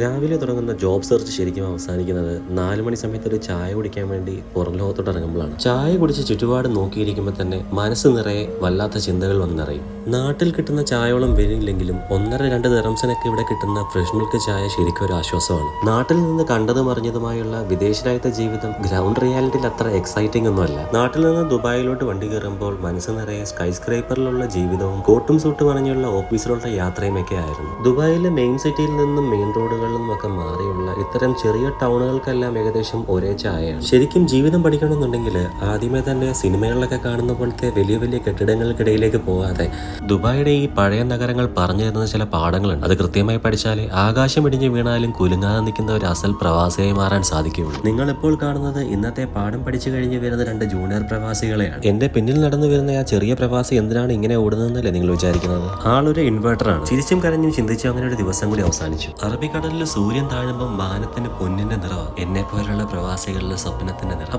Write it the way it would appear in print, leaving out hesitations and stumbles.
രാവിലെ തുടങ്ങുന്ന job search ശരിക്കും അവസാനിക്കുന്നത് 4 മണി സമയത്ത് ഒരു ചായ കുടിക്കാൻ വേണ്ടി പുറം ലോകത്തോട്ട് ഇറങ്ങുമ്പോഴാണ്. ചായ കുടിച്ച് ചുറ്റുപാട് നോക്കിയിരിക്കുമ്പോൾ തന്നെ മനസ്സ് നിറയെ വല്ലാത്ത ചിന്തകൾ വന്ന് നിറയും. നാട്ടിൽ കിട്ടുന്ന ചായയോളം വിലയില്ലെങ്കിലും 1.5-2 ദിറംസിനൊക്കെ ഇവിടെ കിട്ടുന്ന ഫ്രഷ് മിൽക്ക് ചായ ശരിക്കും ഒരു ആശ്വാസമാണ്. നാട്ടിൽ നിന്ന് കണ്ടതും അറിഞ്ഞതുമായുള്ള വിദേശ രാജ്യത്തെ ജീവിതം ഗ്രൗണ്ട് റിയാലിറ്റിയിൽ അത്ര എക്സൈറ്റിംഗ് ഒന്നുമല്ല. നാട്ടിൽ നിന്ന് ദുബായിലോട്ട് വണ്ടി കയറുമ്പോൾ മനസ്സ് നിറയെ സ്കൈ സ്ക്രൈപ്പറിലുള്ള ജീവിതവും കോട്ടും സൂട്ടും അണിഞ്ഞുള്ള ഓഫീസിലുള്ള യാത്രയുമൊക്കെ ആയിരുന്നു. ദുബായിലെ മെയിൻ സിറ്റിയിൽ നിന്നും മെയിൻ റോഡുകൾ ഒക്കെ മാറിയുള്ള ഇത്തരം ചെറിയ ടൗണുകൾക്കെല്ലാം ഏകദേശം ഒരേ ചായയാണ്. ശരിക്കും ജീവിതം പഠിക്കണമെന്നുണ്ടെങ്കിൽ ആദ്യമേ തന്നെ സിനിമകളിലൊക്കെ കാണുന്ന പോലത്തെ വലിയ വലിയ കെട്ടിടങ്ങൾക്കിടയിലേക്ക് പോകാതെ ദുബായിയുടെ ഈ പഴയ നഗരങ്ങൾ പറഞ്ഞു തരുന്ന ചില പാഠങ്ങളുണ്ട്. അത് കൃത്യമായി പഠിച്ചാൽ ആകാശം ഇടിഞ്ഞ് വീണാലും കുലുങ്ങാതെ നിൽക്കുന്ന ഒരു അസൽ പ്രവാസിയായി മാറാൻ സാധിക്കുകയുള്ളൂ. നിങ്ങൾ ഇപ്പോൾ കാണുന്നത് ഇന്നത്തെ പാഠം പഠിച്ചു കഴിഞ്ഞ് വരുന്ന 2 ജൂനിയർ പ്രവാസികളെയാണ്. എന്റെ പിന്നിൽ നടന്നു വരുന്ന ആ ചെറിയ പ്രവാസി എന്തിനാണ് ഇങ്ങനെ ഓടുന്നതെന്നല്ലേ നിങ്ങൾ വിചാരിക്കുന്നത്? ആളൊരു ഇൻവേർട്ടറാണ്. ചിരിച്ചും കരഞ്ഞും ചിന്തിച്ചും അങ്ങനെ ഒരു ദിവസം കൂടി അവസാനിച്ചു. അറബിക്കടലിൽ സൂര്യൻ താഴുമ്പോൾ മാനത്തിന് പൊന്നിന്റെ നിറവാണ്. എന്നെ പോലുള്ള പ്രവാസികളുടെ സ്വപ്നത്തിന്റെ നിറം.